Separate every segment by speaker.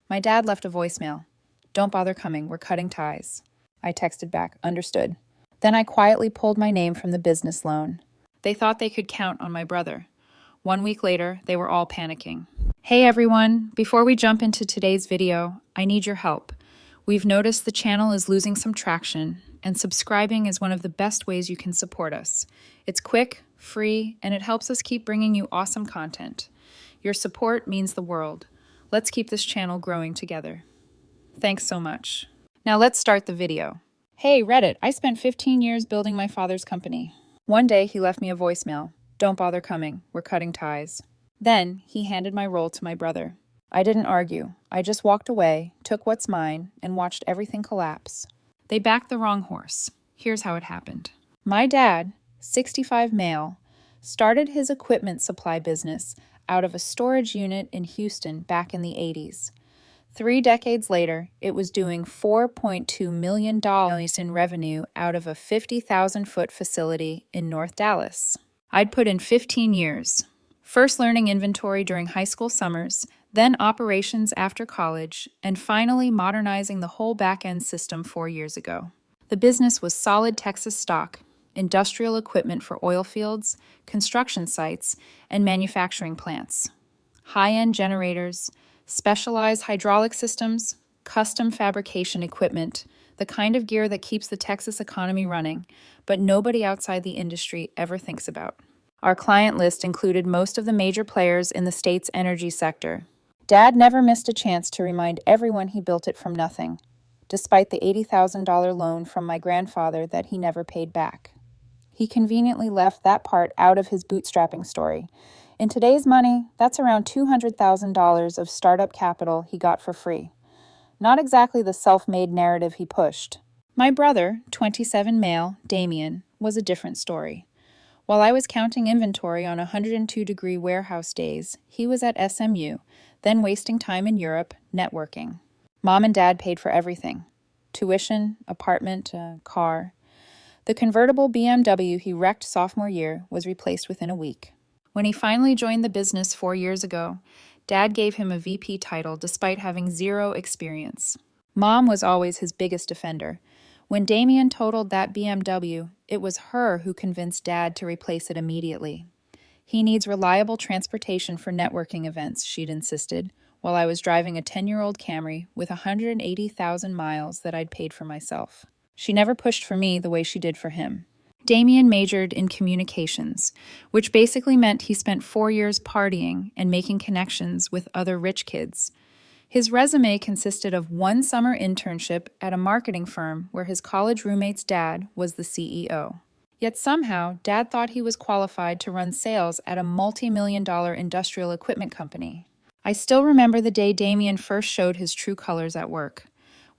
Speaker 1: My dad left a voicemail. "Don't bother coming, we're cutting ties." I texted back, "Understood." Then I quietly pulled my name from the business loan. They thought they could count on my brother. 1 week later, they were all panicking. Hey everyone, before we jump into today's video, I need your help. We've noticed the channel is losing some traction, and subscribing is one of the best ways you can support us. It's quick, free, and it helps us keep bringing you awesome content. Your support means the world. Let's keep this channel growing together. Thanks so much. Now let's start the video. Hey Reddit, I spent 15 years building my father's company. One day he left me a voicemail. "Don't bother coming, we're cutting ties." Then he handed my role to my brother. I didn't argue. I just walked away, took what's mine, and watched everything collapse. They backed the wrong horse. Here's how it happened. My dad, 65 male, started his equipment supply business out of a storage unit in Houston back in the 80s. 3 decades later, it was doing $4.2 million in revenue out of a 50,000-foot facility in North Dallas. I'd put in 15 years. First learning inventory during high school summers, then operations after college, and finally modernizing the whole back-end system 4 years ago. The business was solid Texas stock, industrial equipment for oil fields, construction sites, and manufacturing plants. High-end generators, specialized hydraulic systems, custom fabrication equipment, the kind of gear that keeps the Texas economy running, but nobody outside the industry ever thinks about. Our client list included most of the major players in the state's energy sector. Dad never missed a chance to remind everyone he built it from nothing, despite the $80,000 loan from my grandfather that he never paid back. He conveniently left that part out of his bootstrapping story. In today's money, that's around $200,000 of startup capital he got for free. Not exactly the self-made narrative he pushed. My brother, 27 male, Damien, was a different story. While I was counting inventory on 102-degree warehouse days, he was at SMU, then wasting time in Europe, networking. Mom and Dad paid for everything. Tuition, apartment, car. The convertible BMW he wrecked sophomore year was replaced within a week. When he finally joined the business 4 years ago, Dad gave him a VP title despite having 0 experience. Mom was always his biggest defender. When Damien totaled that BMW, it was her who convinced Dad to replace it immediately. He needs reliable transportation for networking events, she'd insisted, while I was driving a 10-year-old Camry with 180,000 miles that I'd paid for myself. She never pushed for me the way she did for him. Damien majored in communications, which basically meant he spent 4 years partying and making connections with other rich kids. His resume consisted of 1 summer internship at a marketing firm where his college roommate's dad was the CEO. Yet somehow, Dad thought he was qualified to run sales at a multi-million-dollar industrial equipment company. I still remember the day Damien first showed his true colors at work.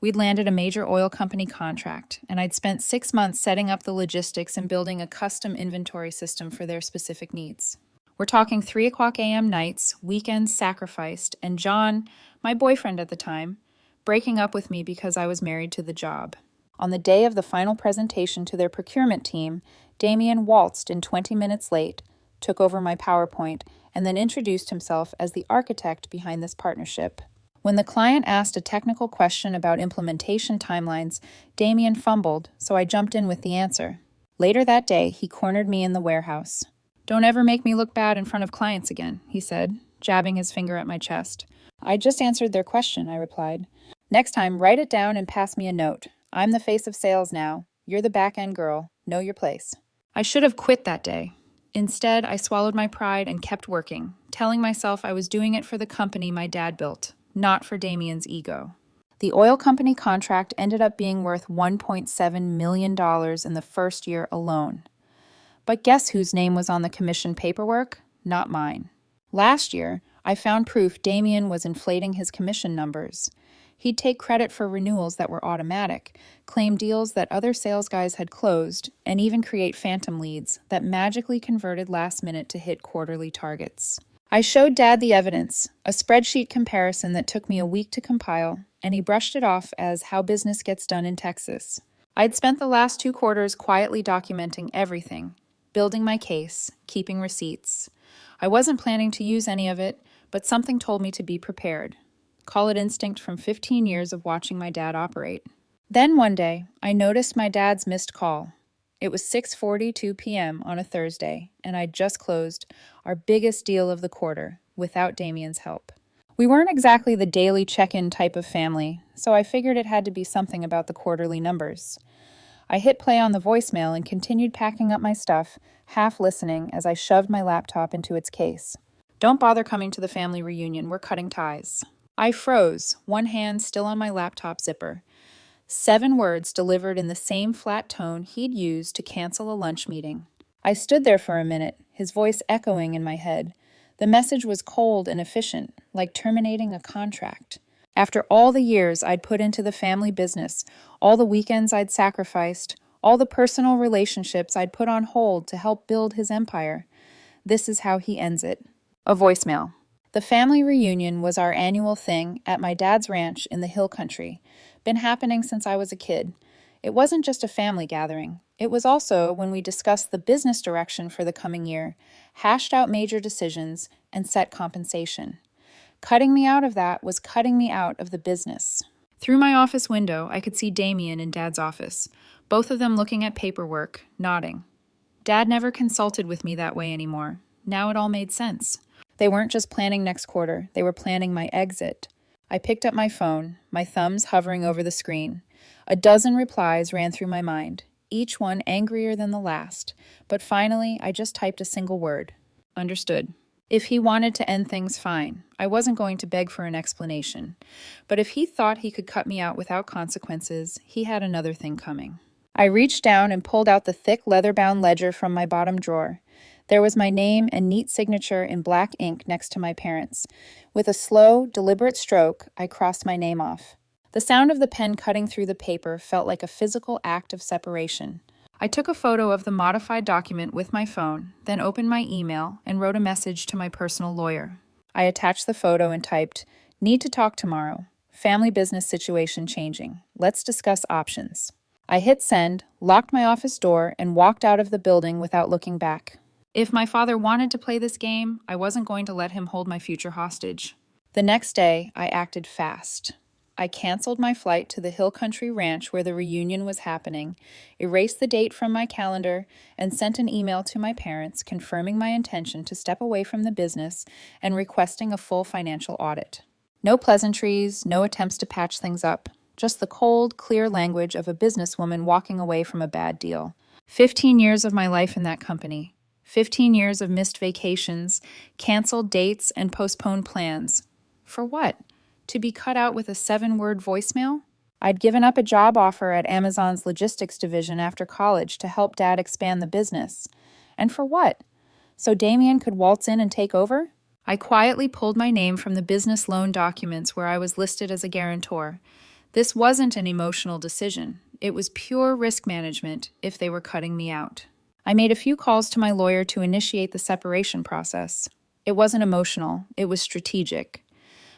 Speaker 1: We'd landed a major oil company contract, and I'd spent 6 months setting up the logistics and building a custom inventory system for their specific needs. We're talking 3:00 a.m. nights, weekends sacrificed, and John, my boyfriend at the time, breaking up with me because I was married to the job. On the day of the final presentation to their procurement team, Damien waltzed in 20 minutes late, took over my PowerPoint, and then introduced himself as the architect behind this partnership. When the client asked a technical question about implementation timelines, Damien fumbled, so I jumped in with the answer. Later that day, he cornered me in the warehouse. "Don't ever make me look bad in front of clients again," he said, jabbing his finger at my chest. "I just answered their question," I replied. "Next time, write it down and pass me a note. I'm the face of sales now. You're the back-end girl. Know your place." I should have quit that day. Instead, I swallowed my pride and kept working, telling myself I was doing it for the company my dad built, not for Damien's ego. The oil company contract ended up being worth $1.7 million in the first year alone. But guess whose name was on the commission paperwork? Not mine. Last year, I found proof Damien was inflating his commission numbers. He'd take credit for renewals that were automatic, claim deals that other sales guys had closed, and even create phantom leads that magically converted last minute to hit quarterly targets. I showed Dad the evidence, a spreadsheet comparison that took me a week to compile, and he brushed it off as how business gets done in Texas. I'd spent the last 2 quarters quietly documenting everything, building my case, keeping receipts. I wasn't planning to use any of it, but something told me to be prepared. Call it instinct from 15 years of watching my dad operate. Then one day, I noticed my dad's missed call. It was 6:42 p.m. on a Thursday, and I'd just closed our biggest deal of the quarter without Damien's help. We weren't exactly the daily check-in type of family, so I figured it had to be something about the quarterly numbers. I hit play on the voicemail and continued packing up my stuff, half listening as I shoved my laptop into its case. Don't bother coming to the family reunion, we're cutting ties. I froze, one hand still on my laptop zipper. 7 words delivered in the same flat tone he'd used to cancel a lunch meeting. I stood there for a minute, his voice echoing in my head. The message was cold and efficient, like terminating a contract. After all the years I'd put into the family business, all the weekends I'd sacrificed, all the personal relationships I'd put on hold to help build his empire, this is how he ends it. A voicemail. The family reunion was our annual thing at my dad's ranch in the hill country. Been happening since I was a kid. It wasn't just a family gathering. It was also when we discussed the business direction for the coming year, hashed out major decisions, and set compensation. Cutting me out of that was cutting me out of the business. Through my office window, I could see Damien in Dad's office, both of them looking at paperwork, nodding. Dad never consulted with me that way anymore. Now it all made sense. They weren't just planning next quarter, they were planning my exit. I picked up my phone, my thumbs hovering over the screen. A dozen replies ran through my mind, each one angrier than the last, but finally I just typed a single word. Understood. If he wanted to end things, fine. I wasn't going to beg for an explanation. But if he thought he could cut me out without consequences, he had another thing coming. I reached down and pulled out the thick leather-bound ledger from my bottom drawer. There was my name and neat signature in black ink next to my parents'. With a slow, deliberate stroke, I crossed my name off. The sound of the pen cutting through the paper felt like a physical act of separation. I took a photo of the modified document with my phone, then opened my email and wrote a message to my personal lawyer. I attached the photo and typed, "Need to talk tomorrow. Family business situation changing. Let's discuss options." I hit send, locked my office door, and walked out of the building without looking back. If my father wanted to play this game, I wasn't going to let him hold my future hostage. The next day, I acted fast. I canceled my flight to the Hill Country Ranch where the reunion was happening, erased the date from my calendar, and sent an email to my parents confirming my intention to step away from the business and requesting a full financial audit. No pleasantries, no attempts to patch things up, just the cold, clear language of a businesswoman walking away from a bad deal. 15 years of my life in that company. 15 years of missed vacations, canceled dates, and postponed plans. For what? To be cut out with a 7-word voicemail? I'd given up a job offer at Amazon's logistics division after college to help Dad expand the business. And for what? So Damien could waltz in and take over? I quietly pulled my name from the business loan documents where I was listed as a guarantor. This wasn't an emotional decision. It was pure risk management if they were cutting me out. I made a few calls to my lawyer to initiate the separation process. It wasn't emotional, it was strategic.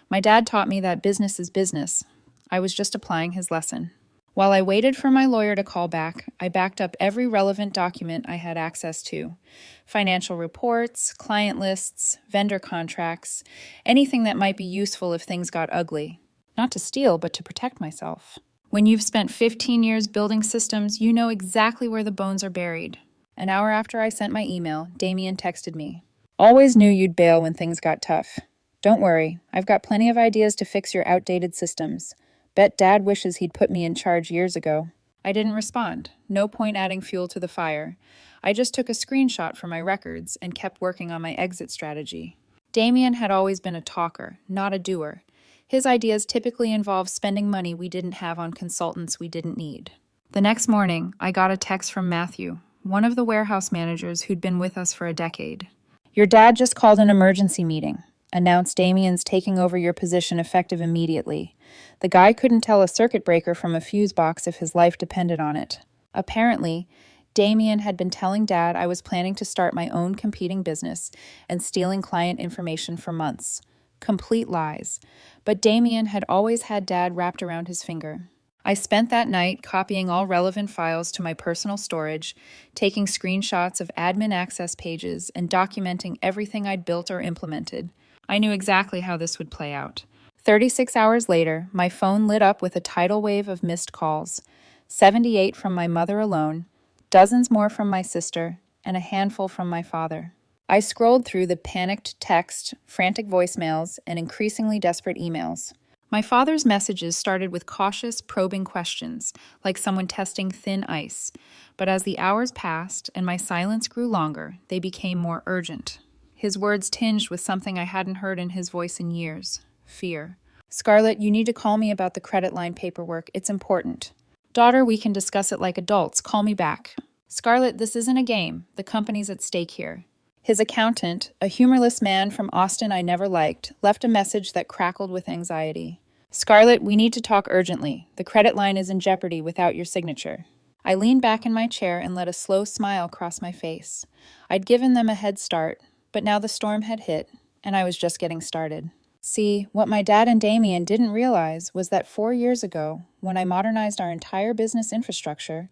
Speaker 1: My dad taught me that business is business. I was just applying his lesson. While I waited for my lawyer to call back, I backed up every relevant document I had access to. Financial reports, client lists, vendor contracts, anything that might be useful if things got ugly. Not to steal, but to protect myself. When you've spent 15 years building systems, you know exactly where the bones are buried. An hour after I sent my email, Damien texted me. "Always knew you'd bail when things got tough. Don't worry, I've got plenty of ideas to fix your outdated systems. Bet Dad wishes he'd put me in charge years ago." I didn't respond. No point adding fuel to the fire. I just took a screenshot from my records and kept working on my exit strategy. Damien had always been a talker, not a doer. His ideas typically involved spending money we didn't have on consultants we didn't need. The next morning, I got a text from Matthew, one of the warehouse managers who'd been with us for a decade. "Your dad just called an emergency meeting. Announced Damien's taking over your position effective immediately. The guy couldn't tell a circuit breaker from a fuse box if his life depended on it." Apparently, Damien had been telling Dad I was planning to start my own competing business and stealing client information for months. Complete lies. But Damien had always had Dad wrapped around his finger. I spent that night copying all relevant files to my personal storage, taking screenshots of admin access pages, and documenting everything I'd built or implemented. I knew exactly how this would play out. 36 hours later, my phone lit up with a tidal wave of missed calls, 78 from my mother alone, dozens more from my sister, and a handful from my father. I scrolled through the panicked text, frantic voicemails, and increasingly desperate emails. My father's messages started with cautious, probing questions, like someone testing thin ice. But as the hours passed and my silence grew longer, they became more urgent. His words tinged with something I hadn't heard in his voice in years: fear. "Scarlett, you need to call me about the credit line paperwork. It's important." "Daughter, we can discuss it like adults. Call me back." "Scarlett, this isn't a game. The company's at stake here." His accountant, a humorless man from Austin I never liked, left a message that crackled with anxiety. "Scarlett, we need to talk urgently. The credit line is in jeopardy without your signature." I leaned back in my chair and let a slow smile cross my face. I'd given them a head start, but now the storm had hit, and I was just getting started. See, what my dad and Damien didn't realize was that 4 years ago, when I modernized our entire business infrastructure,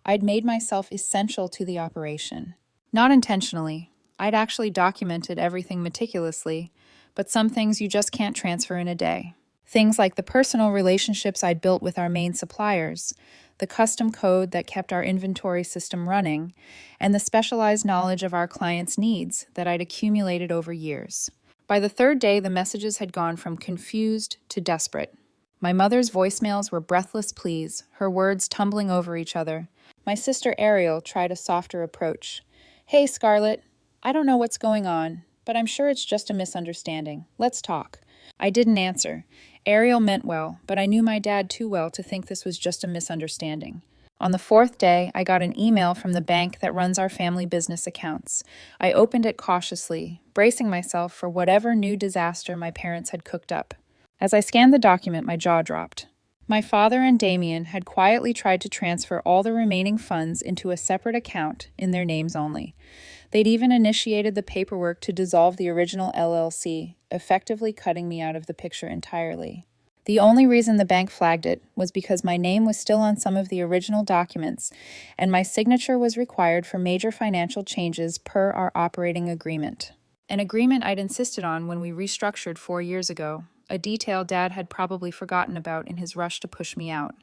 Speaker 1: I'd made myself essential to the operation. Not intentionally. I'd actually documented everything meticulously, but some things you just can't transfer in a day. Things like the personal relationships I'd built with our main suppliers, the custom code that kept our inventory system running, and the specialized knowledge of our clients' needs that I'd accumulated over years. By the third day, the messages had gone from confused to desperate. My mother's voicemails were breathless pleas, her words tumbling over each other. My sister Ariel tried a softer approach. "Hey, Scarlett, I don't know what's going on, but I'm sure it's just a misunderstanding. Let's talk." I didn't answer. Ariel meant well, but I knew my dad too well to think this was just a misunderstanding. On the fourth day, I got an email from the bank that runs our family business accounts. I opened it cautiously, bracing myself for whatever new disaster my parents had cooked up. As I scanned the document, my jaw dropped. My father and Damien had quietly tried to transfer all the remaining funds into a separate account in their names only. They'd even initiated the paperwork to dissolve the original LLC, effectively cutting me out of the picture entirely. The only reason the bank flagged it was because my name was still on some of the original documents, and my signature was required for major financial changes per our operating agreement. An agreement I'd insisted on when we restructured 4 years ago, a detail Dad had probably forgotten about in his rush to push me out.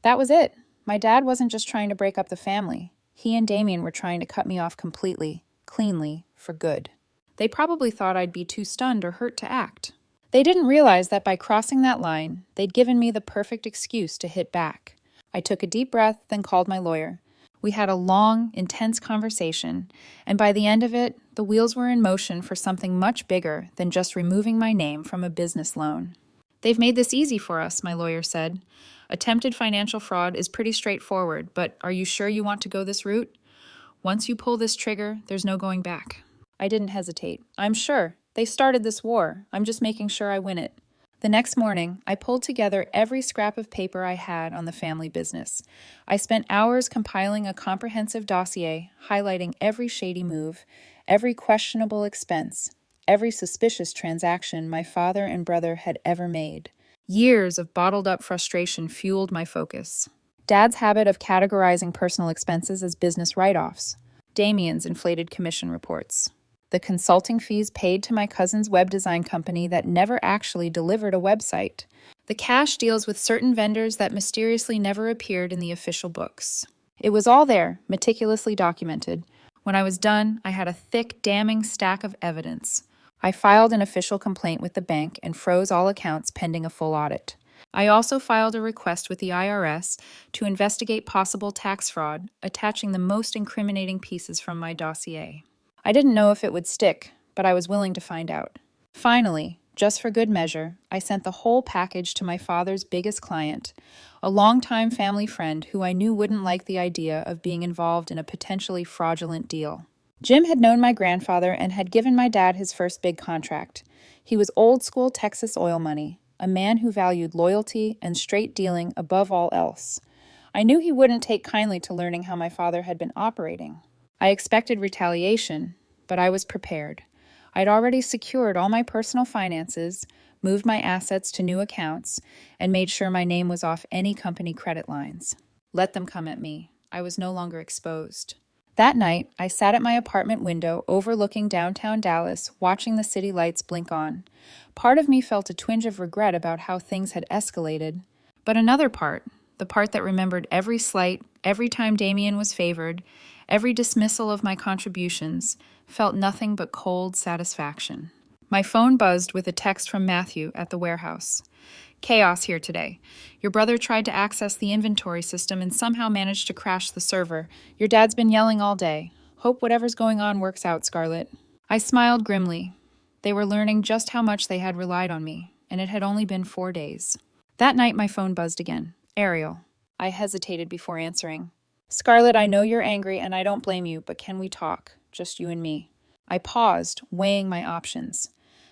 Speaker 1: That was it. My dad wasn't just trying to break up the family. He and Damien were trying to cut me off completely, cleanly, for good. They probably thought I'd be too stunned or hurt to act. They didn't realize that by crossing that line, they'd given me the perfect excuse to hit back. I took a deep breath, then called my lawyer. We had a long, intense conversation, and by the end of it, the wheels were in motion for something much bigger than just removing my name from a business loan. "They've made this easy for us," my lawyer said. "Attempted financial fraud is pretty straightforward, but are you sure you want to go this route? Once you pull this trigger, there's no going back." I didn't hesitate. "I'm sure. They started this war. I'm just making sure I win it." The next morning, I pulled together every scrap of paper I had on the family business. I spent hours compiling a comprehensive dossier, highlighting every shady move, every questionable expense, every suspicious transaction my father and brother had ever made. Years of bottled-up frustration fueled my focus. Dad's habit of categorizing personal expenses as business write-offs. Damien's inflated commission reports. The consulting fees paid to my cousin's web design company that never actually delivered a website. The cash deals with certain vendors that mysteriously never appeared in the official books. It was all there, meticulously documented. When I was done, I had a thick, damning stack of evidence. I filed an official complaint with the bank and froze all accounts pending a full audit. I also filed a request with the IRS to investigate possible tax fraud, attaching the most incriminating pieces from my dossier. I didn't know if it would stick, but I was willing to find out. Finally, just for good measure, I sent the whole package to my father's biggest client, a longtime family friend who I knew wouldn't like the idea of being involved in a potentially fraudulent deal. Jim had known my grandfather and had given my dad his first big contract. He was old-school Texas oil money, a man who valued loyalty and straight dealing above all else. I knew he wouldn't take kindly to learning how my father had been operating. I expected retaliation, but I was prepared. I'd already secured all my personal finances, moved my assets to new accounts, and made sure my name was off any company credit lines. Let them come at me. I was no longer exposed. That night, I sat at my apartment window overlooking downtown Dallas, watching the city lights blink on. Part of me felt a twinge of regret about how things had escalated, but another part, the part that remembered every slight, every time Damien was favored, every dismissal of my contributions, felt nothing but cold satisfaction. My phone buzzed with a text from Matthew at the warehouse. Chaos here today. Your brother tried to access the inventory system and somehow managed to crash the server. Your dad's been yelling all day. Hope whatever's going on works out, Scarlett. I smiled grimly. They were learning just how much they had relied on me, and it had only been 4 days. That night my phone buzzed again. Ariel. I hesitated before answering. Scarlett, I know you're angry and I don't blame you, but can we talk? Just you and me. I paused, weighing my options.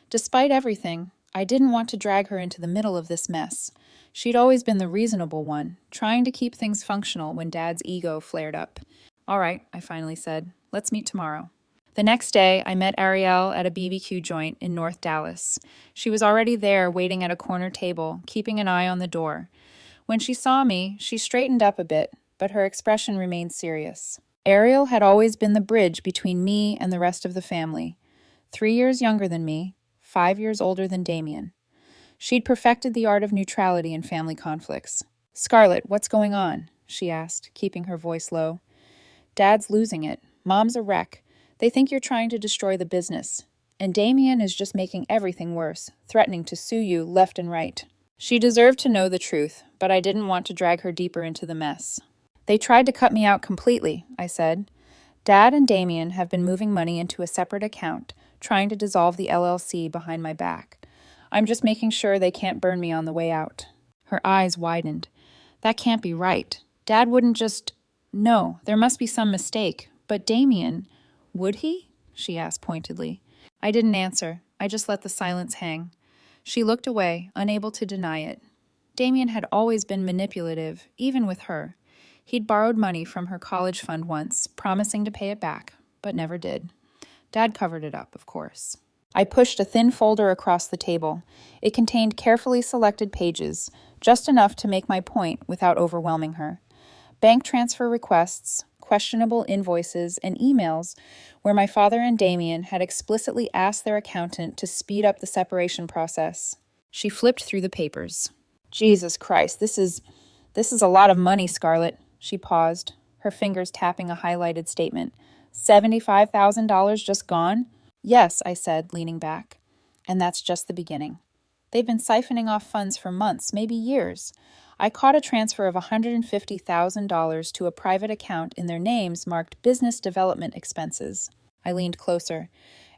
Speaker 1: Despite everything, I didn't want to drag her into the middle of this mess. She'd always been the reasonable one, trying to keep things functional when Dad's ego flared up. All right, I finally said. Let's meet tomorrow. The next day, I met Ariel at a BBQ joint in North Dallas. She was already there, waiting at a corner table, keeping an eye on the door. When she saw me, she straightened up a bit, but her expression remained serious. Ariel had always been the bridge between me and the rest of the family. 3 years younger than me, 5 years older than Damien. She'd perfected the art of neutrality in family conflicts. Scarlett, what's going on? She asked, keeping her voice low. Dad's losing it. Mom's a wreck. They think you're trying to destroy the business. And Damien is just making everything worse, threatening to sue you left and right. She deserved to know the truth, but I didn't want to drag her deeper into the mess. They tried to cut me out completely, I said. Dad and Damien have been moving money into a separate account, trying to dissolve the LLC behind my back. I'm just making sure they can't burn me on the way out. Her eyes widened. That can't be right. Dad wouldn't just... No, there must be some mistake. But Damien... Would he? She asked pointedly. I didn't answer. I just let the silence hang. She looked away, unable to deny it. Damien had always been manipulative, even with her. He'd borrowed money from her college fund once, promising to pay it back, but never did. Dad covered it up, of course. I pushed a thin folder across the table. It contained carefully selected pages, just enough to make my point without overwhelming her. Bank transfer requests, questionable invoices, and emails where my father and Damien had explicitly asked their accountant to speed up the separation process. She flipped through the papers. Jesus Christ, this is a lot of money, Scarlett. She paused, her fingers tapping a highlighted statement. $75,000 just gone? Yes, I said, leaning back. And that's just the beginning. They've been siphoning off funds for months, maybe years. I caught a transfer of $150,000 to a private account in their names marked business development expenses. I leaned closer.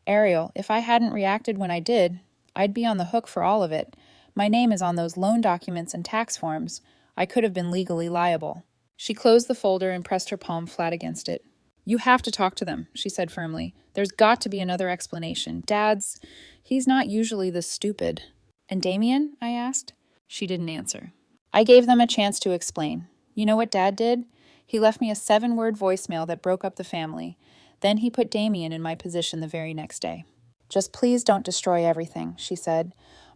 Speaker 1: Ariel, if I hadn't reacted when I did, I'd be on the hook for all of it. My name is on those loan documents and tax forms. I could have been legally liable. She closed the folder and pressed her palm flat against it. You have to talk to them, she said firmly. There's got to be another explanation. He's not usually this stupid. And Damien? I asked. She didn't answer. I gave them a chance to explain. You know what Dad did? He left me a 7-word voicemail that broke up the family. Then he put Damien in my position the very next day. Just please don't destroy everything, she said.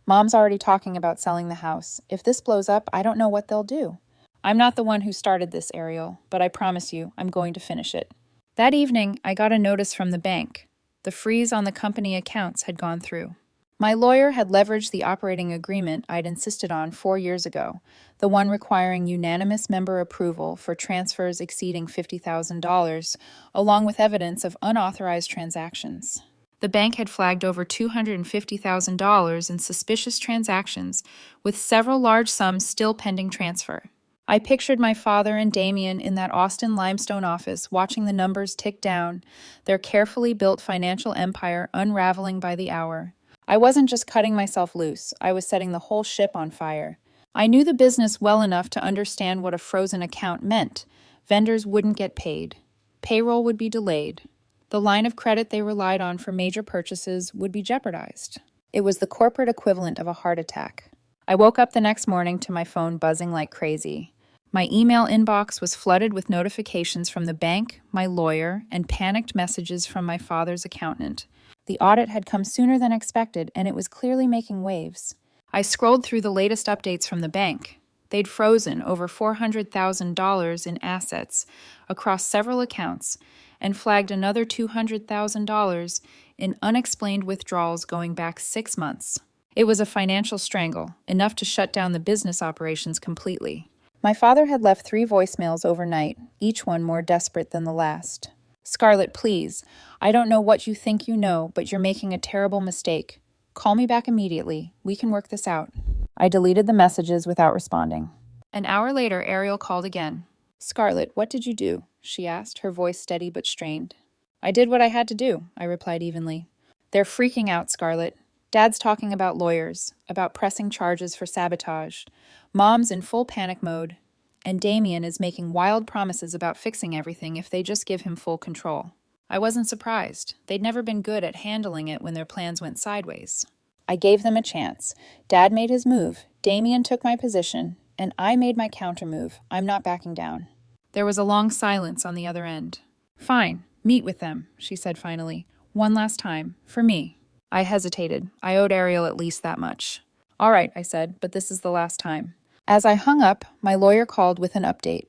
Speaker 1: Mom's already talking about selling the house. If this blows up, I don't know what they'll do. I'm not the one who started this, Ariel, but I promise you, I'm going to finish it. That evening, I got a notice from the bank. The freeze on the company accounts had gone through. My lawyer had leveraged the operating agreement I'd insisted on 4 years ago, the one requiring unanimous member approval for transfers exceeding $50,000, along with evidence of unauthorized transactions. The bank had flagged over $250,000 in suspicious transactions, with several large sums still pending transfer. I pictured my father and Damien in that Austin limestone office watching the numbers tick down, their carefully built financial empire unraveling by the hour. I wasn't just cutting myself loose, I was setting the whole ship on fire. I knew the business well enough to understand what a frozen account meant. Vendors wouldn't get paid. Payroll would be delayed. The line of credit they relied on for major purchases would be jeopardized. It was the corporate equivalent of a heart attack. I woke up the next morning to my phone buzzing like crazy. My email inbox was flooded with notifications from the bank, my lawyer, and panicked messages from my father's accountant. The audit had come sooner than expected, and it was clearly making waves. I scrolled through the latest updates from the bank. They'd frozen over $400,000 in assets across several accounts, and flagged another $200,000 in unexplained withdrawals going back 6 months. It was a financial strangle, enough to shut down the business operations completely. My father had left 3 voicemails overnight, each one more desperate than the last. "Scarlett, please. I don't know what you think you know, but you're making a terrible mistake. Call me back immediately. We can work this out." I deleted the messages without responding. An hour later, Ariel called again. "Scarlett, what did you do?" she asked, her voice steady but strained. "I did what I had to do," I replied evenly. "They're freaking out, Scarlett. Dad's talking about lawyers, about pressing charges for sabotage. Mom's in full panic mode, and Damien is making wild promises about fixing everything if they just give him full control." I wasn't surprised. They'd never been good at handling it when their plans went sideways. I gave them a chance. Dad made his move, Damien took my position, and I made my countermove. I'm not backing down. There was a long silence on the other end. "Fine, meet with them," she said finally. "One last time, for me." I hesitated. I owed Ariel at least that much. "All right," I said, "but this is the last time." As I hung up, my lawyer called with an update.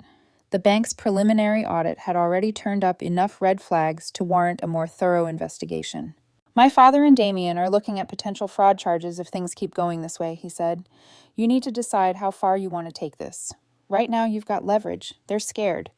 Speaker 1: The bank's preliminary audit had already turned up enough red flags to warrant a more thorough investigation. "My father and Damien are looking at potential fraud charges if things keep going this way," he said. "You need to decide how far you want to take this. Right now you've got leverage. They're scared.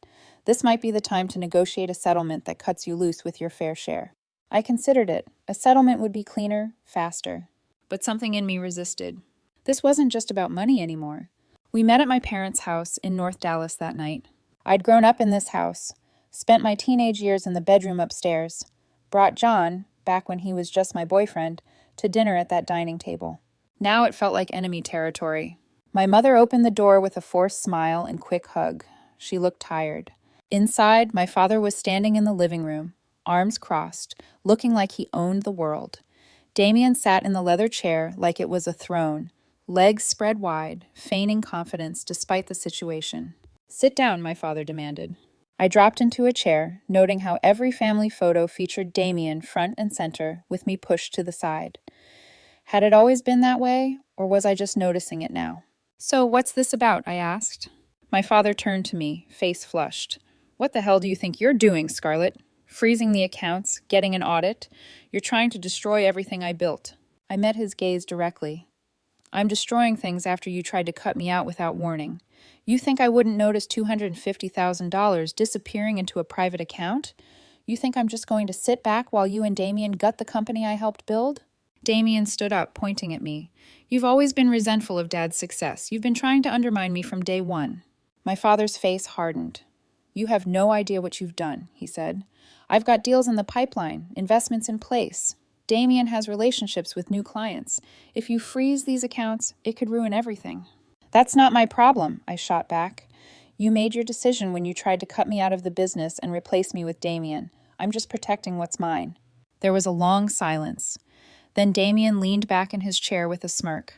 Speaker 1: This might be the time to negotiate a settlement that cuts you loose with your fair share." I considered it. A settlement would be cleaner, faster. But something in me resisted. This wasn't just about money anymore. We met at my parents' house in North Dallas that night. I'd grown up in this house, spent my teenage years in the bedroom upstairs, brought John, back when he was just my boyfriend, to dinner at that dining table. Now it felt like enemy territory. My mother opened the door with a forced smile and quick hug. She looked tired. Inside, my father was standing in the living room, arms crossed, looking like he owned the world. Damien sat in the leather chair like it was a throne, legs spread wide, feigning confidence despite the situation. "Sit down," my father demanded. I dropped into a chair, noting how every family photo featured Damien front and center, with me pushed to the side. Had it always been that way, or was I just noticing it now? "So, what's this about?" I asked. My father turned to me, face flushed. "What the hell do you think you're doing, Scarlett? Freezing the accounts, getting an audit? You're trying to destroy everything I built." I met his gaze directly. "I'm destroying things after you tried to cut me out without warning. You think I wouldn't notice $250,000 disappearing into a private account? You think I'm just going to sit back while you and Damien gut the company I helped build?" Damien stood up, pointing at me. "You've always been resentful of Dad's success. You've been trying to undermine me from day one." My father's face hardened. "You have no idea what you've done," he said. "I've got deals in the pipeline, investments in place. Damien has relationships with new clients. If you freeze these accounts, it could ruin everything." "That's not my problem," I shot back. "You made your decision when you tried to cut me out of the business and replace me with Damien. I'm just protecting what's mine." There was a long silence. Then Damien leaned back in his chair with a smirk.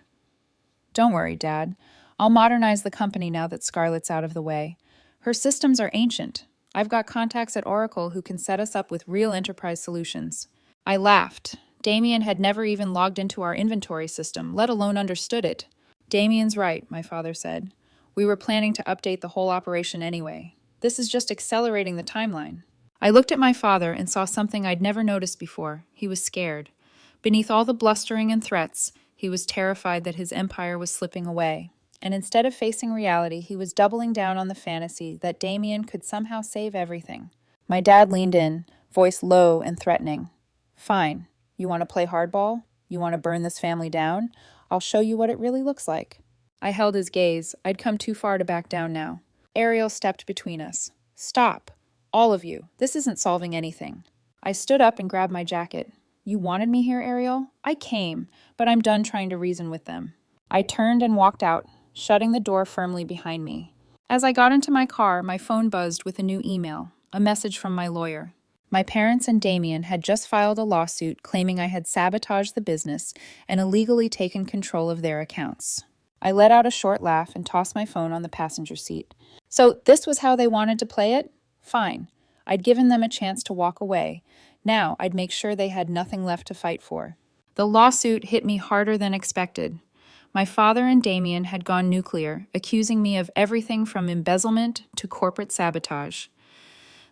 Speaker 1: "Don't worry, Dad. I'll modernize the company now that Scarlett's out of the way. Her systems are ancient. I've got contacts at Oracle who can set us up with real enterprise solutions." I laughed. Damien had never even logged into our inventory system, let alone understood it. "Damien's right," my father said. "We were planning to update the whole operation anyway. This is just accelerating the timeline." I looked at my father and saw something I'd never noticed before. He was scared. Beneath all the blustering and threats, he was terrified that his empire was slipping away. And instead of facing reality, he was doubling down on the fantasy that Damien could somehow save everything. My dad leaned in, voice low and threatening. "Fine. You want to play hardball? You want to burn this family down? I'll show you what it really looks like." I held his gaze. I'd come too far to back down now. Ariel stepped between us. "Stop. All of you. This isn't solving anything." I stood up and grabbed my jacket. "You wanted me here, Ariel? I came, but I'm done trying to reason with them." I turned and walked out, shutting the door firmly behind me. As I got into my car, my phone buzzed with a new email, a message from my lawyer. My parents and Damien had just filed a lawsuit claiming I had sabotaged the business and illegally taken control of their accounts. I let out a short laugh and tossed my phone on the passenger seat. So this was how they wanted to play it? Fine. I'd given them a chance to walk away. Now I'd make sure they had nothing left to fight for. The lawsuit hit me harder than expected. My father and Damien had gone nuclear, accusing me of everything from embezzlement to corporate sabotage.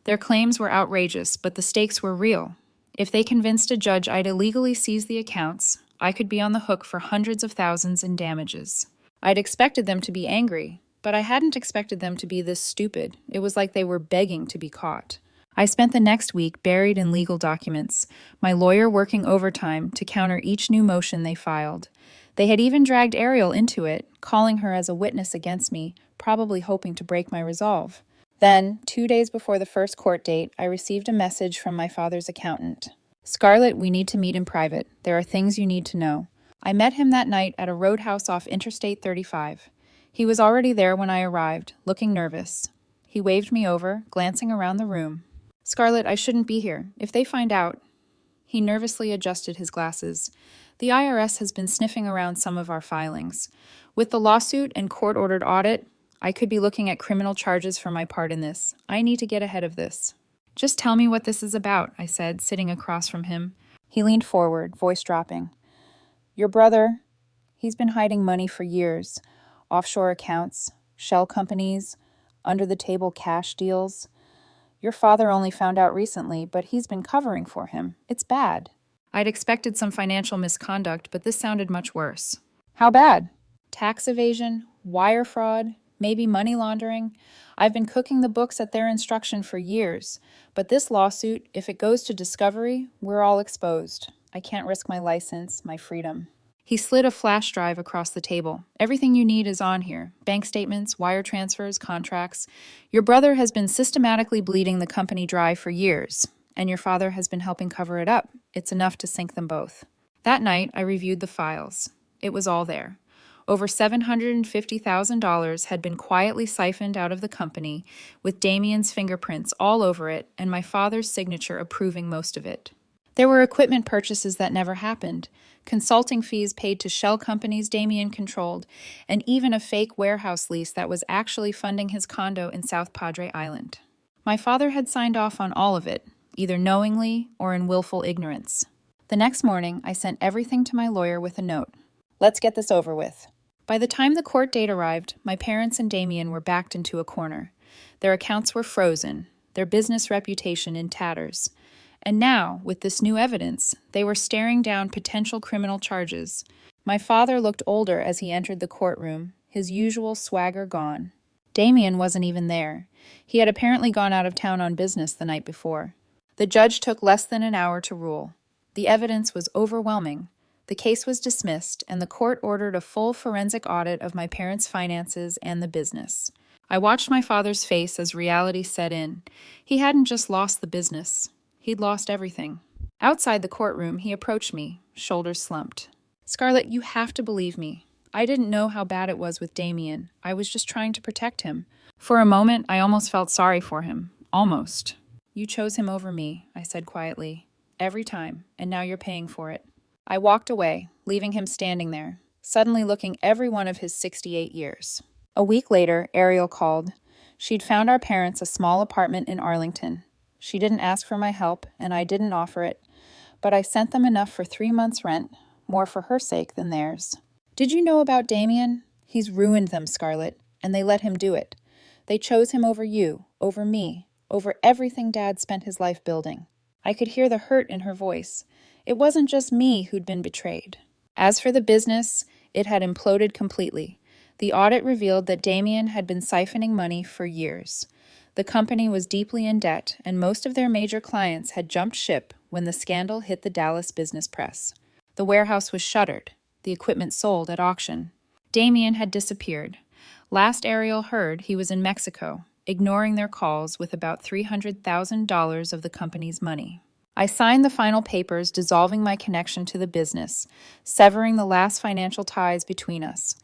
Speaker 1: Their claims were outrageous, but the stakes were real. If they convinced a judge I'd illegally seized the accounts, I could be on the hook for hundreds of thousands in damages. I'd expected them to be angry, but I hadn't expected them to be this stupid. It was like they were begging to be caught. I spent the next week buried in legal documents, my lawyer working overtime to counter each new motion they filed. They had even dragged Ariel into it, calling her as a witness against me, probably hoping to break my resolve. Then, 2 days before the first court date, I received a message from my father's accountant. "Scarlett, we need to meet in private. There are things you need to know." I met him that night at a roadhouse off Interstate 35. He was already there when I arrived, looking nervous. He waved me over, glancing around the room. "Scarlett, I shouldn't be here. If they find out—" He nervously adjusted his glasses. "The IRS has been sniffing around some of our filings. With the lawsuit and court-ordered audit, I could be looking at criminal charges for my part in this. I need to get ahead of this." "Just tell me what this is about," I said, sitting across from him. He leaned forward, voice dropping. "Your brother, he's been hiding money for years. Offshore accounts, shell companies, under-the-table cash deals. Your father only found out recently, but he's been covering for him. It's bad." I'd expected some financial misconduct, but this sounded much worse. "How bad?" "Tax evasion, wire fraud, maybe money laundering. I've been cooking the books at their instruction for years, but this lawsuit, if it goes to discovery, we're all exposed. I can't risk my license, my freedom." He slid a flash drive across the table. "Everything you need is on here. Bank statements, wire transfers, contracts. Your brother has been systematically bleeding the company dry for years, and your father has been helping cover it up. It's enough to sink them both." That night, I reviewed the files. It was all there. Over $750,000 had been quietly siphoned out of the company, with Damien's fingerprints all over it and my father's signature approving most of it. There were equipment purchases that never happened, consulting fees paid to shell companies Damien controlled, and even a fake warehouse lease that was actually funding his condo in South Padre Island. My father had signed off on all of it, either knowingly or in willful ignorance. The next morning, I sent everything to my lawyer with a note. "Let's get this over with." By the time the court date arrived, my parents and Damien were backed into a corner. Their accounts were frozen, their business reputation in tatters. And now, with this new evidence, they were staring down potential criminal charges. My father looked older as he entered the courtroom, his usual swagger gone. Damien wasn't even there. He had apparently gone out of town on business the night before. The judge took less than an hour to rule. The evidence was overwhelming. The case was dismissed, and the court ordered a full forensic audit of my parents' finances and the business. I watched my father's face as reality set in. He hadn't just lost the business. He'd lost everything. Outside the courtroom, he approached me, shoulders slumped. "Scarlett, you have to believe me. I didn't know how bad it was with Damien. I was just trying to protect him. For a moment, I almost felt sorry for him. Almost." "You chose him over me," I said quietly. "Every time, and now you're paying for it." I walked away, leaving him standing there, suddenly looking every one of his 68 years. A week later, Ariel called. She'd found our parents a small apartment in Arlington. She didn't ask for my help, and I didn't offer it, but I sent them enough for 3 months' rent, more for her sake than theirs. "Did you know about Damien? He's ruined them, Scarlett, and they let him do it. They chose him over you, over me, over everything Dad spent his life building." I could hear the hurt in her voice. It wasn't just me who'd been betrayed. As for the business, it had imploded completely. The audit revealed that Damien had been siphoning money for years. The company was deeply in debt, and most of their major clients had jumped ship when the scandal hit the Dallas business press. The warehouse was shuttered, the equipment sold at auction. Damien had disappeared. Last Ariel heard, he was in Mexico, ignoring their calls with about $300,000 of the company's money. I signed the final papers dissolving my connection to the business, severing the last financial ties between us.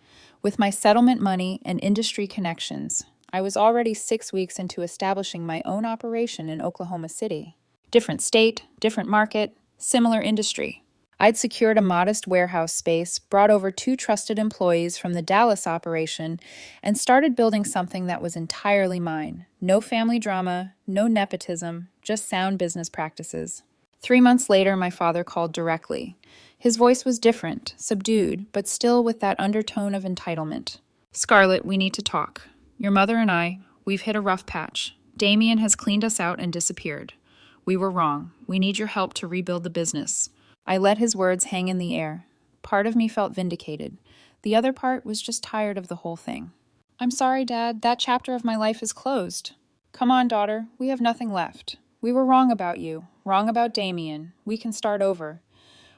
Speaker 1: With my settlement money and industry connections, I was already 6 weeks into establishing my own operation in Oklahoma City. Different state, different market, similar industry. I'd secured a modest warehouse space, brought over 2 trusted employees from the Dallas operation, and started building something that was entirely mine. No family drama, no nepotism, just sound business practices. 3 months later, my father called directly. His voice was different, subdued, but still with that undertone of entitlement. "Scarlett, we need to talk. Your mother and I, we've hit a rough patch. Damien has cleaned us out and disappeared. We were wrong. We need your help to rebuild the business. I let his words hang in the air. Part of me felt vindicated. The other part was just tired of the whole thing. I'm sorry, Dad. That chapter of my life is closed. Come on, daughter. We have nothing left. We were wrong about you. Wrong about Damien. We can start over.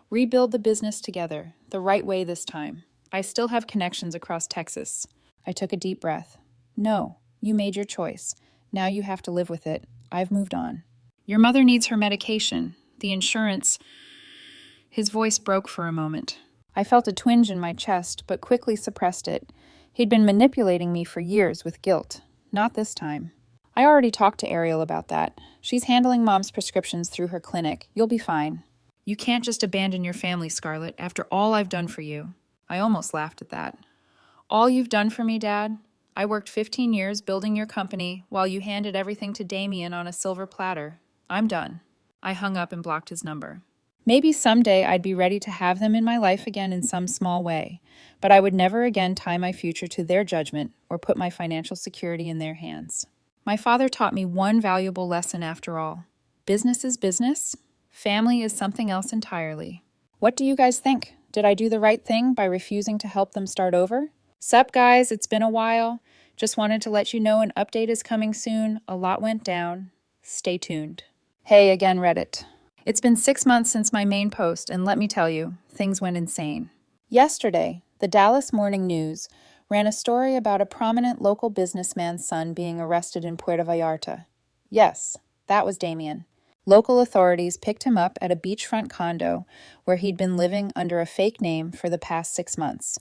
Speaker 1: Rebuild the business together. The right way this time. I still have connections across Texas. I took a deep breath. No, you made your choice. Now you have to live with it. I've moved on. Your mother needs her medication. The insurance... His voice broke for a moment. I felt a twinge in my chest, but quickly suppressed it. He'd been manipulating me for years with guilt. Not this time. I already talked to Ariel about that. She's handling Mom's prescriptions through her clinic. You'll be fine. You can't just abandon your family, Scarlett, after all I've done for you. I almost laughed at that. All you've done for me, Dad? I worked 15 years building your company while you handed everything to Damien on a silver platter. I'm done. I hung up and blocked his number. Maybe someday I'd be ready to have them in my life again in some small way, but I would never again tie my future to their judgment or put my financial security in their hands. My father taught me one valuable lesson after all. Business is business. Family is something else entirely. What do you guys think? Did I do the right thing by refusing to help them start over? Sup, guys? It's been a while. Just wanted to let you know an update is coming soon. A lot went down. Stay tuned. Hey again, Reddit. It's been 6 months since my main post, and let me tell you, things went insane. Yesterday, the Dallas Morning News ran a story about a prominent local businessman's son being arrested in Puerto Vallarta. Yes, that was Damien. Local authorities picked him up at a beachfront condo where he'd been living under a fake name for the past 6 months.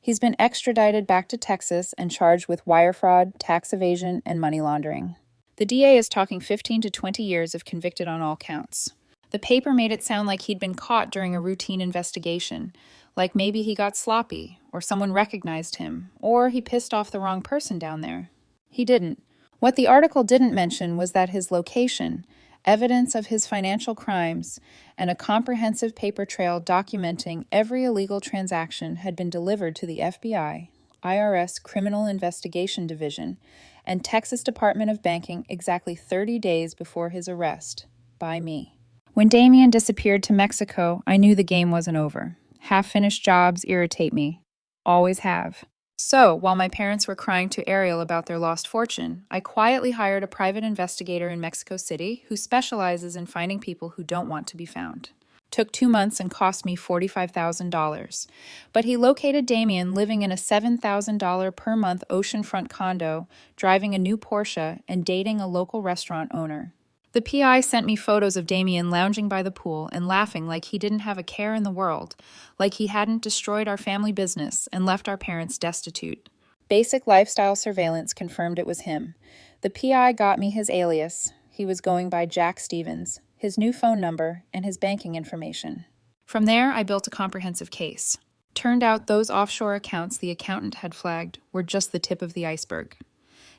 Speaker 1: He's been extradited back to Texas and charged with wire fraud, tax evasion, and money laundering. The DA is talking 15 to 20 years if convicted on all counts. The paper made it sound like he'd been caught during a routine investigation, like maybe he got sloppy, or someone recognized him, or he pissed off the wrong person down there. He didn't. What the article didn't mention was that his location, evidence of his financial crimes, and a comprehensive paper trail documenting every illegal transaction had been delivered to the FBI, IRS Criminal Investigation Division, and Texas Department of Banking exactly 30 days before his arrest, by me. When Damien disappeared to Mexico, I knew the game wasn't over. Half-finished jobs irritate me. Always have. So, while my parents were crying to Ariel about their lost fortune, I quietly hired a private investigator in Mexico City who specializes in finding people who don't want to be found. Took 2 months and cost me $45,000. But he located Damien living in a $7,000 per month oceanfront condo, driving a new Porsche, and dating a local restaurant owner. The PI sent me photos of Damien lounging by the pool and laughing like he didn't have a care in the world, like he hadn't destroyed our family business and left our parents destitute. Basic lifestyle surveillance confirmed it was him. The PI got me his alias. He was going by Jack Stevens, his new phone number, and his banking information. From there, I built a comprehensive case. Turned out those offshore accounts the accountant had flagged were just the tip of the iceberg.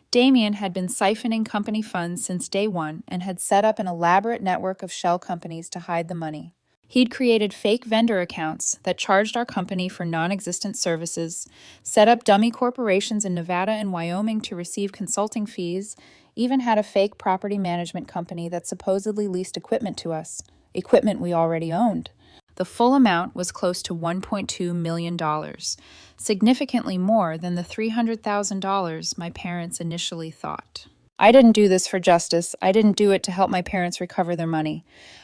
Speaker 1: Damien had been siphoning company funds since day one and had set up an elaborate network of shell companies to hide the money. He'd created fake vendor accounts that charged our company for non-existent services, set up dummy corporations in Nevada and Wyoming to receive consulting fees, even had a fake property management company that supposedly leased equipment to us, equipment we already owned. The full amount was close to $1.2 million, significantly more than the $300,000 my parents initially thought. I didn't do this for justice. I didn't do it to help my parents recover their money.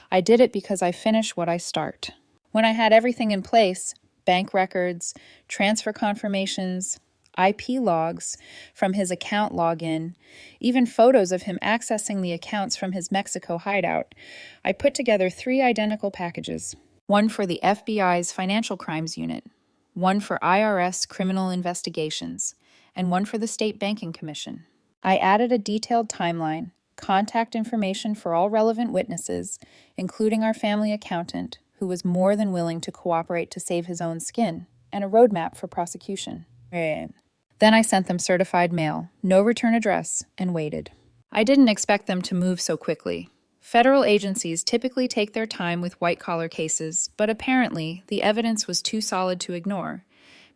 Speaker 1: I did it because I finish what I start. When I had everything in place, bank records, transfer confirmations, IP logs from his account login, even photos of him accessing the accounts from his Mexico hideout, I put together 3 identical packages. One for the FBI's Financial Crimes Unit, one for IRS Criminal Investigations, and one for the State Banking Commission. I added a detailed timeline, contact information for all relevant witnesses, including our family accountant, who was more than willing to cooperate to save his own skin, and a roadmap for prosecution. Then I sent them certified mail, no return address, and waited. I didn't expect them to move so quickly. Federal agencies typically take their time with white-collar cases, but apparently the evidence was too solid to ignore.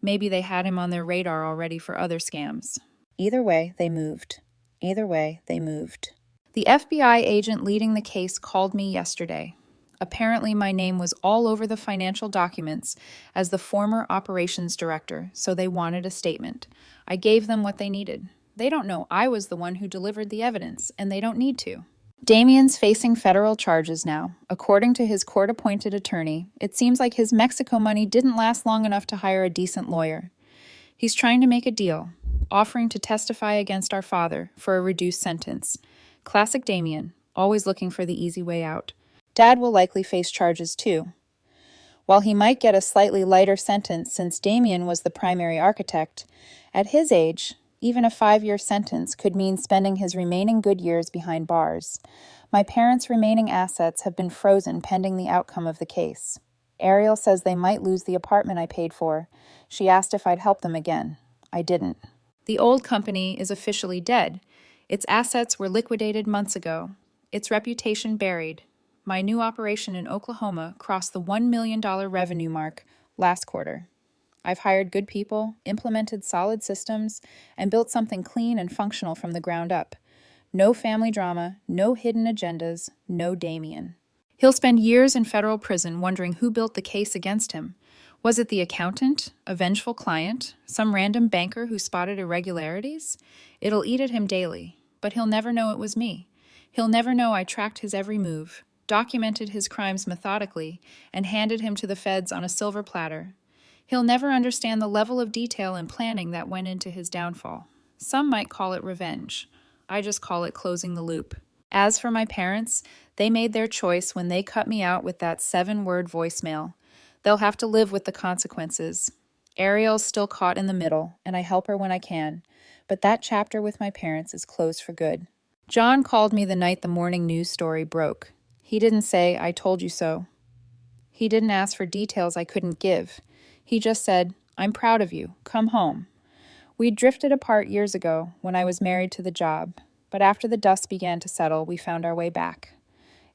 Speaker 1: Maybe they had him on their radar already for other scams. Either way, they moved. Either way, they moved. The FBI agent leading the case called me yesterday. Apparently, my name was all over the financial documents as the former operations director, so they wanted a statement. I gave them what they needed. They don't know I was the one who delivered the evidence, and they don't need to. Damien's facing federal charges now. According to his court-appointed attorney, it seems like his Mexico money didn't last long enough to hire a decent lawyer. He's trying to make a deal, offering to testify against our father for a reduced sentence. Classic Damien, always looking for the easy way out. Dad will likely face charges too. While he might get a slightly lighter sentence since Damien was the primary architect, at his age, even a 5-year sentence could mean spending his remaining good years behind bars. My parents' remaining assets have been frozen pending the outcome of the case. Ariel says they might lose the apartment I paid for. She asked if I'd help them again. I didn't. The old company is officially dead. Its assets were liquidated months ago. Its reputation buried. My new operation in Oklahoma crossed the $1 million revenue mark last quarter. I've hired good people, implemented solid systems, and built something clean and functional from the ground up. No family drama, no hidden agendas, no Damien. He'll spend years in federal prison wondering who built the case against him. Was it the accountant, a vengeful client, some random banker who spotted irregularities? It'll eat at him daily, but he'll never know it was me. He'll never know I tracked his every move, documented his crimes methodically, and handed him to the feds on a silver platter. He'll never understand the level of detail and planning that went into his downfall. Some might call it revenge. I just call it closing the loop. As for my parents, they made their choice when they cut me out with that 7-word voicemail. They'll have to live with the consequences. Ariel's still caught in the middle, and I help her when I can, but that chapter with my parents is closed for good. John called me the night the morning news story broke. He didn't say, "I told you so." He didn't ask for details I couldn't give. He just said, "I'm proud of you. Come home." We drifted apart years ago when I was married to the job, but after the dust began to settle, we found our way back.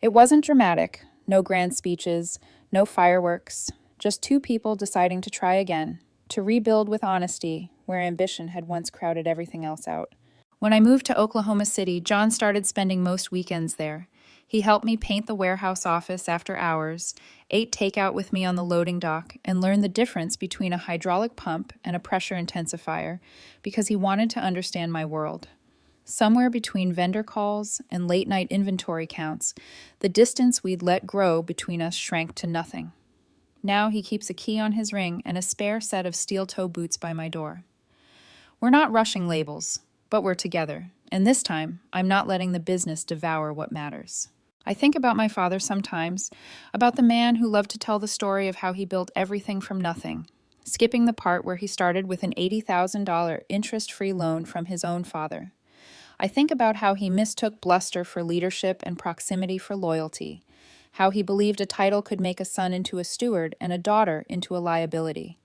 Speaker 1: It wasn't dramatic, no grand speeches, no fireworks, just 2 people deciding to try again, to rebuild with honesty where ambition had once crowded everything else out. When I moved to Oklahoma City, John started spending most weekends there. He helped me paint the warehouse office after hours, ate takeout with me on the loading dock, and learned the difference between a hydraulic pump and a pressure intensifier because he wanted to understand my world. Somewhere between vendor calls and late-night inventory counts, the distance we'd let grow between us shrank to nothing. Now he keeps a key on his ring and a spare set of steel-toe boots by my door. We're not rushing labels, but we're together, and this time, I'm not letting the business devour what matters. I think about my father sometimes, about the man who loved to tell the story of how he built everything from nothing, skipping the part where he started with an $80,000 interest-free loan from his own father. I think about how he mistook bluster for leadership and proximity for loyalty, how he believed a title could make a son into a steward and a daughter into a liability.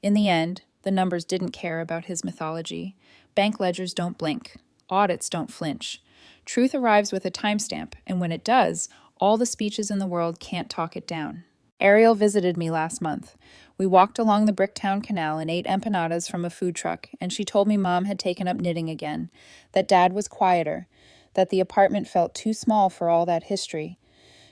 Speaker 1: In the end, the numbers didn't care about his mythology. Bank ledgers don't blink. Audits don't flinch. Truth arrives with a timestamp, and when it does, all the speeches in the world can't talk it down. Ariel visited me last month. We walked along the Bricktown Canal and ate empanadas from a food truck, and she told me Mom had taken up knitting again, that Dad was quieter, that the apartment felt too small for all that history.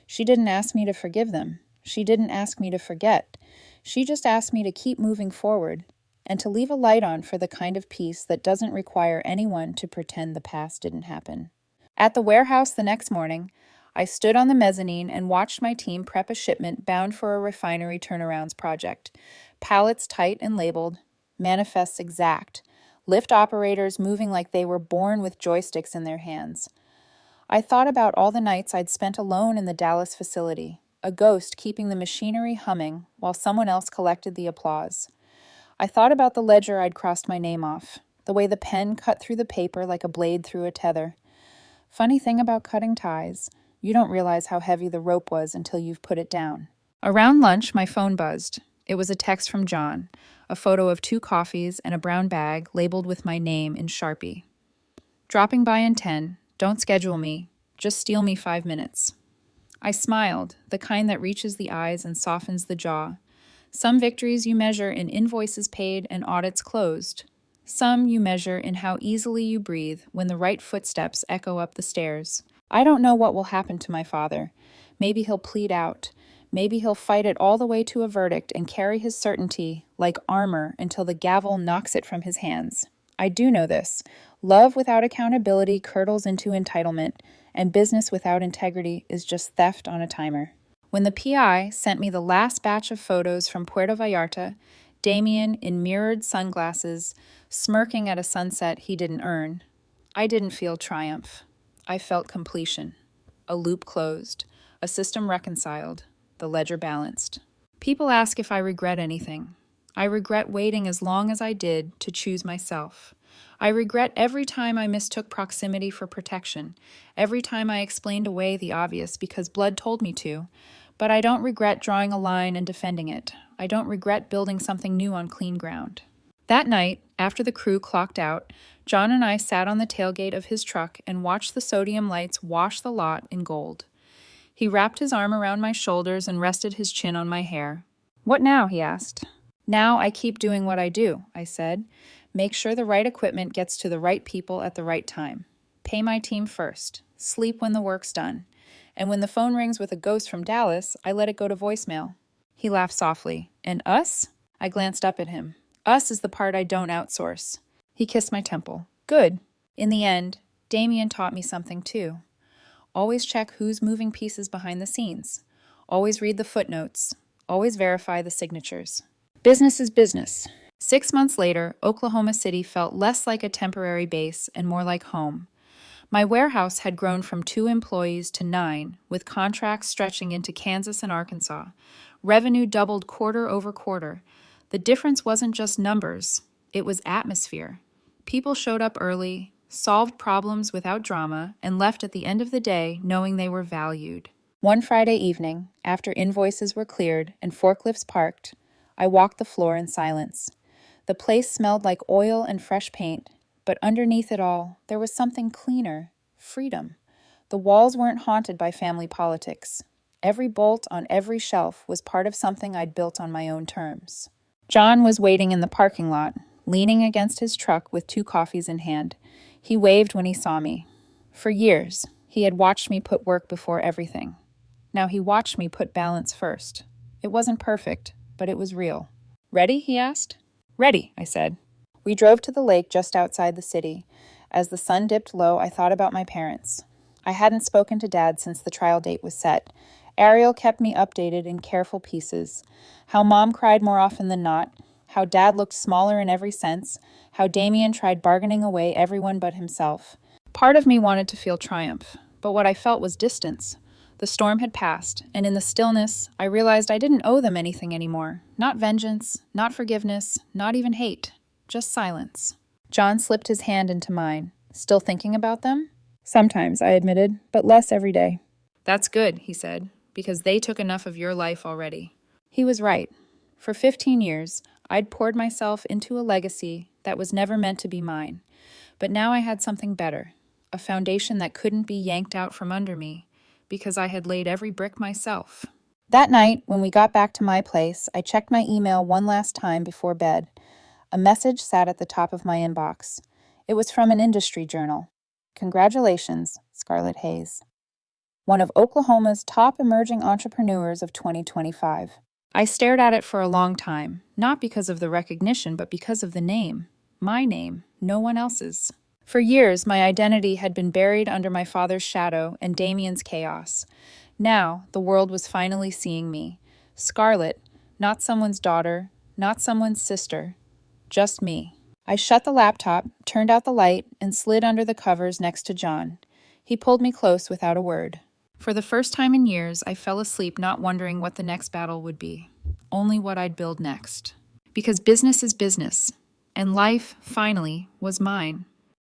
Speaker 1: She didn't ask me to forgive them. She didn't ask me to forget. She just asked me to keep moving forward and to leave a light on for the kind of peace that doesn't require anyone to pretend the past didn't happen. At the warehouse the next morning, I stood on the mezzanine and watched my team prep a shipment bound for a refinery turnarounds project. Pallets tight and labeled, manifests exact, lift operators moving like they were born with joysticks in their hands. I thought about all the nights I'd spent alone in the Dallas facility, a ghost keeping the machinery humming while someone else collected the applause. I thought about the ledger I'd crossed my name off, the way the pen cut through the paper like a blade through a tether. Funny thing about cutting ties, you don't realize how heavy the rope was until you've put it down. Around lunch, my phone buzzed. It was a text from John, a photo of 2 coffees and a brown bag labeled with my name in Sharpie. Dropping by in 10, don't schedule me, just steal me 5 minutes. I smiled, the kind that reaches the eyes and softens the jaw. Some victories you measure in invoices paid and audits closed. Some you measure in how easily you breathe when the right footsteps echo up the stairs. I don't know what will happen to my father. Maybe he'll plead out. Maybe he'll fight it all the way to a verdict and carry his certainty like armor until the gavel knocks it from his hands. I do know this. Love without accountability curdles into entitlement, and business without integrity is just theft on a timer. When the PI sent me the last batch of photos from Puerto Vallarta, Damien in mirrored sunglasses, smirking at a sunset he didn't earn, I didn't feel triumph. I felt completion. A loop closed, a system reconciled, the ledger balanced. People ask if I regret anything. I regret waiting as long as I did to choose myself. I regret every time I mistook proximity for protection, every time I explained away the obvious because blood told me to, but I don't regret drawing a line and defending it. I don't regret building something new on clean ground. That night, after the crew clocked out, John and I sat on the tailgate of his truck and watched the sodium lights wash the lot in gold. He wrapped his arm around my shoulders and rested his chin on my hair. "What now?" he asked. "Now I keep doing what I do," I said. "Make sure the right equipment gets to the right people at the right time. Pay my team first. Sleep when the work's done. And when the phone rings with a ghost from Dallas, I let it go to voicemail." He laughed softly. "And us?" I glanced up at him. "Us is the part I don't outsource." He kissed my temple. "Good." In the end, Damien taught me something too. Always check who's moving pieces behind the scenes. Always read the footnotes. Always verify the signatures. Business is business. 6 months later, Oklahoma City felt less like a temporary base and more like home. My warehouse had grown from 2 employees to 9, with contracts stretching into Kansas and Arkansas. Revenue doubled quarter over quarter. The difference wasn't just numbers, it was atmosphere. People showed up early, solved problems without drama, and left at the end of the day knowing they were valued. One Friday evening, after invoices were cleared and forklifts parked, I walked the floor in silence. The place smelled like oil and fresh paint, but underneath it all, there was something cleaner: freedom. The walls weren't haunted by family politics. Every bolt on every shelf was part of something I'd built on my own terms. John was waiting in the parking lot, leaning against his truck with 2 coffees in hand. He waved when he saw me. For years, he had watched me put work before everything. Now he watched me put balance first. It wasn't perfect, but it was real. "Ready?" he asked. "Ready," I said. We drove to the lake just outside the city. As the sun dipped low, I thought about my parents. I hadn't spoken to Dad since the trial date was set. Ariel kept me updated in careful pieces. How Mom cried more often than not, how Dad looked smaller in every sense, how Damien tried bargaining away everyone but himself. Part of me wanted to feel triumph, but what I felt was distance. The storm had passed, and in the stillness, I realized I didn't owe them anything anymore. Not vengeance, not forgiveness, not even hate, just silence. John slipped his hand into mine. "Still thinking about them?" "Sometimes," I admitted, "but less every day." "That's good," he said, "because they took enough of your life already." He was right. For 15 years, I'd poured myself into a legacy that was never meant to be mine. But now I had something better, a foundation that couldn't be yanked out from under me, because I had laid every brick myself. That night, when we got back to my place, I checked my email one last time before bed. A message sat at the top of my inbox. It was from an industry journal. "Congratulations, Scarlett Hayes, one of Oklahoma's top emerging entrepreneurs of 2025. I stared at it for a long time, not because of the recognition, but because of the name. My name, no one else's. For years, my identity had been buried under my father's shadow and Damien's chaos. Now, the world was finally seeing me. Scarlett, not someone's daughter, not someone's sister, just me. I shut the laptop, turned out the light, and slid under the covers next to John. He pulled me close without a word. For the first time in years, I fell asleep not wondering what the next battle would be, only what I'd build next. Because business is business, and life, finally, was mine.